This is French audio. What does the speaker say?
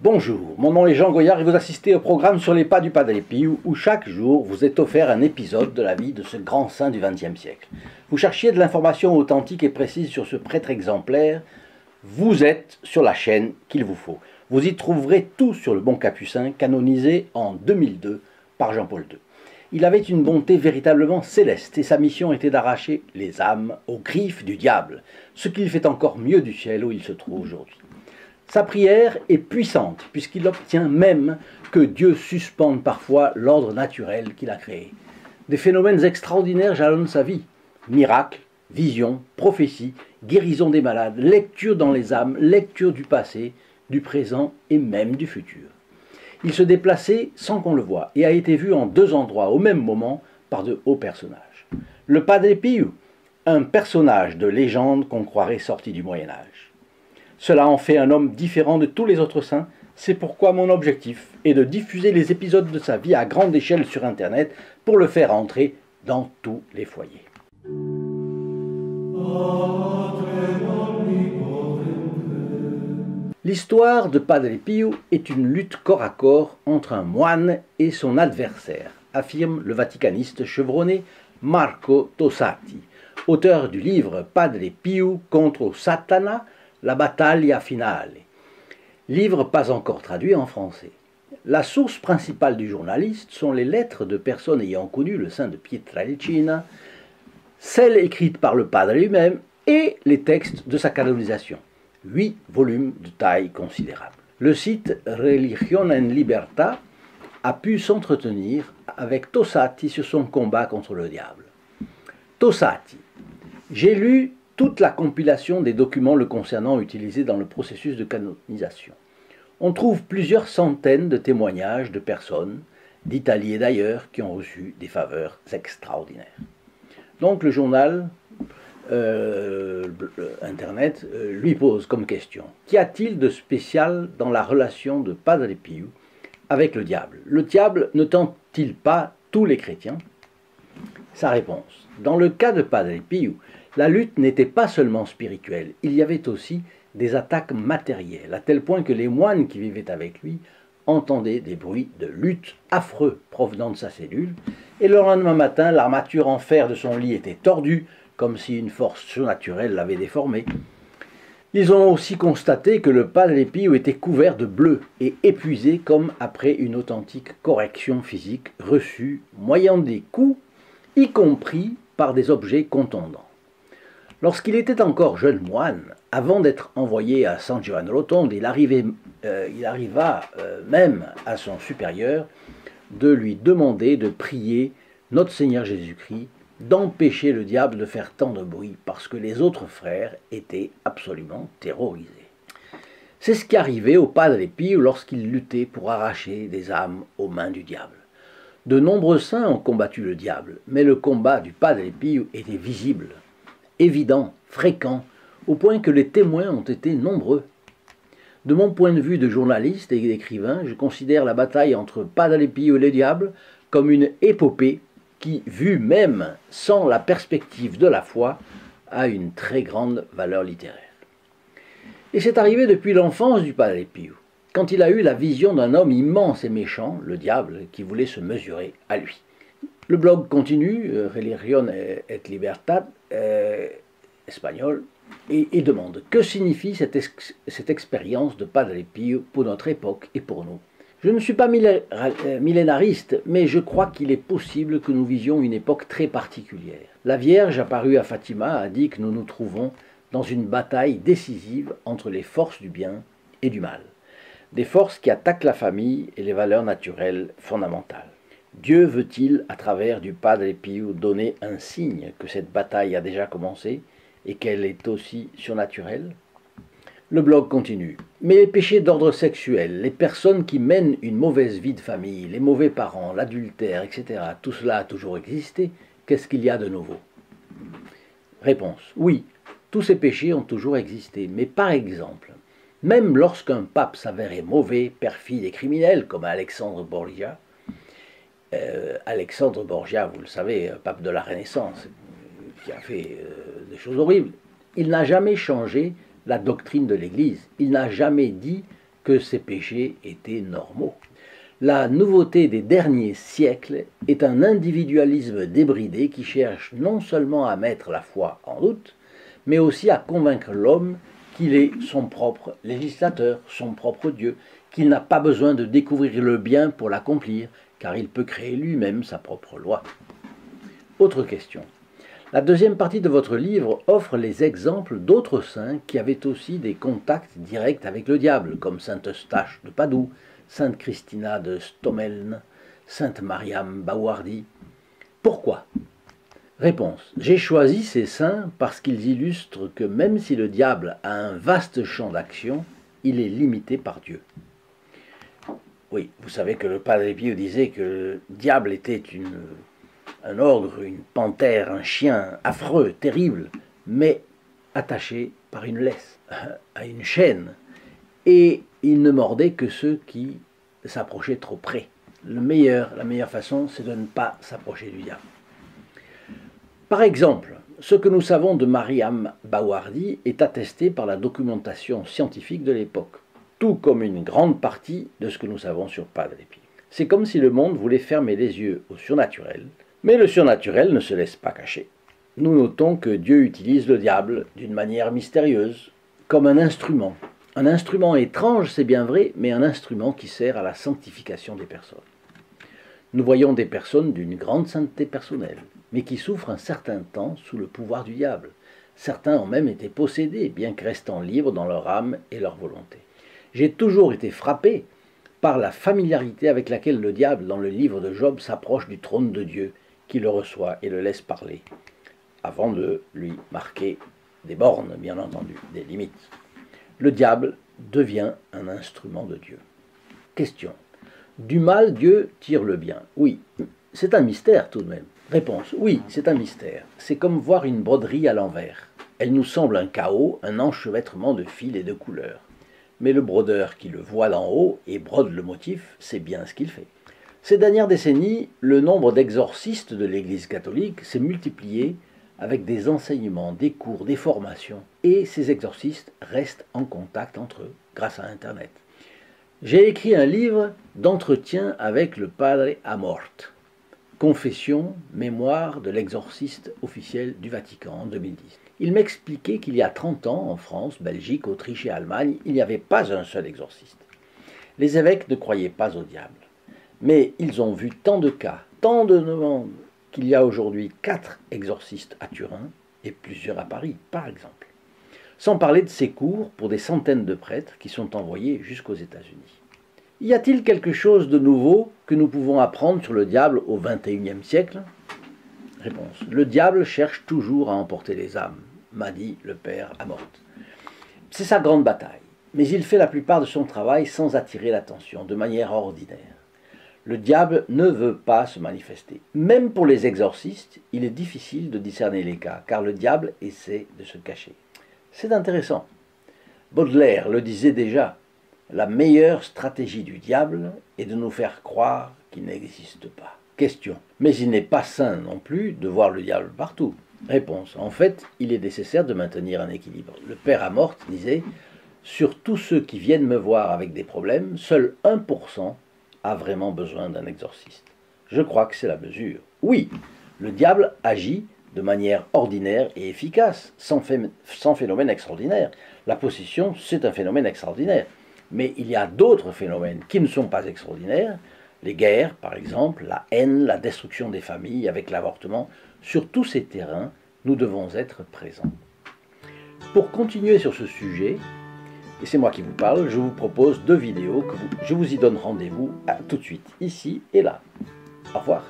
Bonjour, mon nom est Jean Goyard et vous assistez au programme Sur les pas du Padre Pio où chaque jour vous est offert un épisode de la vie de ce grand saint du XXe siècle. Vous cherchiez de l'information authentique et précise sur ce prêtre exemplaire, vous êtes sur la chaîne qu'il vous faut. Vous y trouverez tout sur le bon Capucin, canonisé en 2002 par Jean-Paul II. Il avait une bonté véritablement céleste et sa mission était d'arracher les âmes aux griffes du diable, ce qu'il fait encore mieux du ciel où il se trouve aujourd'hui. Sa prière est puissante, puisqu'il obtient même que Dieu suspende parfois l'ordre naturel qu'il a créé. Des phénomènes extraordinaires jalonnent sa vie. Miracles, visions, prophéties, guérison des malades, lecture dans les âmes, lecture du passé, du présent et même du futur. Il se déplaçait sans qu'on le voie et a été vu en deux endroits au même moment par de hauts personnages. Le Padre Pio, un personnage de légende qu'on croirait sorti du Moyen-Âge. Cela en fait un homme différent de tous les autres saints, c'est pourquoi mon objectif est de diffuser les épisodes de sa vie à grande échelle sur Internet pour le faire entrer dans tous les foyers. L'histoire de Padre Pio est une lutte corps à corps entre un moine et son adversaire, affirme le vaticaniste chevronné Marco Tossati, auteur du livre Padre Pio contro Satana, la battaglia finale, livre pas encore traduit en français. La source principale du journaliste sont les lettres de personnes ayant connu le saint de Pietrelcina, celles écrites par le padre lui-même et les textes de sa canonisation. 8 volumes de taille considérable. Le site Religione en Libertà a pu s'entretenir avec Tossati sur son combat contre le diable. Tossati, j'ai lu toute la compilation des documents le concernant utilisés dans le processus de canonisation. On trouve plusieurs centaines de témoignages de personnes, d'Italie et d'ailleurs, qui ont reçu des faveurs extraordinaires. Donc le journal Internet lui pose comme question: qu'y a-t-il de spécial dans la relation de Padre Pio avec le diable? Le diable ne tente-t-il pas tous les chrétiens? Sa réponse: dans le cas de Padre Pio, la lutte n'était pas seulement spirituelle, il y avait aussi des attaques matérielles, à tel point que les moines qui vivaient avec lui entendaient des bruits de lutte affreux provenant de sa cellule, et le lendemain matin, l'armature en fer de son lit était tordue, comme si une force surnaturelle l'avait déformée. Ils ont aussi constaté que le Padre Pio était couvert de bleu et épuisé comme après une authentique correction physique reçue moyennant des coups, y compris par des objets contondants. Lorsqu'il était encore jeune moine, avant d'être envoyé à San Giovanni Rotondo, il arriva même à son supérieur de lui demander de prier notre Seigneur Jésus-Christ d'empêcher le diable de faire tant de bruit, parce que les autres frères étaient absolument terrorisés. C'est ce qui arrivait au Padre Pio lorsqu'il luttait pour arracher des âmes aux mains du diable. De nombreux saints ont combattu le diable, mais le combat du Padre Pio était visible, évident, fréquent, au point que les témoins ont été nombreux. De mon point de vue de journaliste et d'écrivain, je considère la bataille entre Padre Pio et le diable comme une épopée qui, vue même sans la perspective de la foi, a une très grande valeur littéraire. Et c'est arrivé depuis l'enfance du Padre Pio, quand il a eu la vision d'un homme immense et méchant, le diable, qui voulait se mesurer à lui. Le blog continue, Religione et Libertad, espagnol, et demande: que signifie cette expérience de Padre Pio pour notre époque et pour nous? Je ne suis pas millénariste, mais je crois qu'il est possible que nous visions une époque très particulière. La Vierge apparue à Fatima a dit que nous nous trouvons dans une bataille décisive entre les forces du bien et du mal, des forces qui attaquent la famille et les valeurs naturelles fondamentales. Dieu veut-il, à travers du Padre Pio, donner un signe que cette bataille a déjà commencé et qu'elle est aussi surnaturelle? Le blog continue. Mais les péchés d'ordre sexuel, les personnes qui mènent une mauvaise vie de famille, les mauvais parents, l'adultère, etc., tout cela a toujours existé. Qu'est-ce qu'il y a de nouveau? Réponse: oui, tous ces péchés ont toujours existé. Mais par exemple, même lorsqu'un pape s'avérait mauvais, perfide et criminel, comme Alexandre Borgia, vous le savez, pape de la Renaissance, qui a fait des choses horribles, il n'a jamais changé la doctrine de l'Église. Il n'a jamais dit que ces péchés étaient normaux. La nouveauté des derniers siècles est un individualisme débridé qui cherche non seulement à mettre la foi en doute, mais aussi à convaincre l'homme qu'il est son propre législateur, son propre Dieu, qu'il n'a pas besoin de découvrir le bien pour l'accomplir, car il peut créer lui-même sa propre loi. Autre question. La deuxième partie de votre livre offre les exemples d'autres saints qui avaient aussi des contacts directs avec le diable, comme sainte Eustache de Padoue, sainte Christina de Stomeln, sainte Mariam Bawardi. Pourquoi? Réponse. J'ai choisi ces saints parce qu'ils illustrent que même si le diable a un vaste champ d'action, il est limité par Dieu. Oui, vous savez que le Padre Pio disait que le diable était un ogre, une panthère, un chien affreux, terrible, mais attaché par une laisse, à une chaîne. Et il ne mordait que ceux qui s'approchaient trop près. La meilleure façon, c'est de ne pas s'approcher du diable. Par exemple, ce que nous savons de Mariam Bawardi est attesté par la documentation scientifique de l'époque, tout comme une grande partie de ce que nous savons sur Padre Pio. C'est comme si le monde voulait fermer les yeux au surnaturel, mais le surnaturel ne se laisse pas cacher. Nous notons que Dieu utilise le diable d'une manière mystérieuse, comme un instrument. Un instrument étrange, c'est bien vrai, mais un instrument qui sert à la sanctification des personnes. Nous voyons des personnes d'une grande sainteté personnelle, mais qui souffrent un certain temps sous le pouvoir du diable. Certains ont même été possédés, bien que restant libres dans leur âme et leur volonté. J'ai toujours été frappé par la familiarité avec laquelle le diable, dans le livre de Job, s'approche du trône de Dieu, qui le reçoit et le laisse parler, avant de lui marquer des bornes, bien entendu, des limites. Le diable devient un instrument de Dieu. Question. Du mal, Dieu tire le bien. Oui, c'est un mystère tout de même. Réponse. Oui, c'est un mystère. C'est comme voir une broderie à l'envers. Elle nous semble un chaos, un enchevêtrement de fils et de couleurs. Mais le brodeur qui le voit d'en haut et brode le motif, c'est bien ce qu'il fait. Ces dernières décennies, le nombre d'exorcistes de l'Église catholique s'est multiplié avec des enseignements, des cours, des formations, et ces exorcistes restent en contact entre eux grâce à Internet. J'ai écrit un livre d'entretien avec le Padre Amort, Confession, mémoire de l'exorciste officiel du Vatican en 2010. Il m'expliquait qu'il y a 30 ans, en France, Belgique, Autriche et Allemagne, il n'y avait pas un seul exorciste. Les évêques ne croyaient pas au diable. Mais ils ont vu tant de cas, tant de demandes, qu'il y a aujourd'hui 4 exorcistes à Turin et plusieurs à Paris, par exemple. Sans parler de ces cours pour des centaines de prêtres qui sont envoyés jusqu'aux États-Unis. Y a-t-il quelque chose de nouveau que nous pouvons apprendre sur le diable au XXIe siècle? Réponse. Le diable cherche toujours à emporter les âmes, m'a dit le père Amort. C'est sa grande bataille, mais il fait la plupart de son travail sans attirer l'attention, de manière ordinaire. Le diable ne veut pas se manifester. Même pour les exorcistes, il est difficile de discerner les cas, car le diable essaie de se cacher. C'est intéressant. Baudelaire le disait déjà, la meilleure stratégie du diable est de nous faire croire qu'il n'existe pas. Question. Mais il n'est pas sain non plus de voir le diable partout. Réponse. En fait, il est nécessaire de maintenir un équilibre. Le père Amort disait, sur tous ceux qui viennent me voir avec des problèmes, seul 1% a vraiment besoin d'un exorciste. Je crois que c'est la mesure. Oui, le diable agit de manière ordinaire et efficace, sans phénomène extraordinaire. La possession, c'est un phénomène extraordinaire. Mais il y a d'autres phénomènes qui ne sont pas extraordinaires, les guerres, par exemple, la haine, la destruction des familles avec l'avortement. Sur tous ces terrains, nous devons être présents. Pour continuer sur ce sujet, et c'est moi qui vous parle, je vous propose 2 vidéos, je vous y donne rendez-vous tout de suite, ici et là. Au revoir.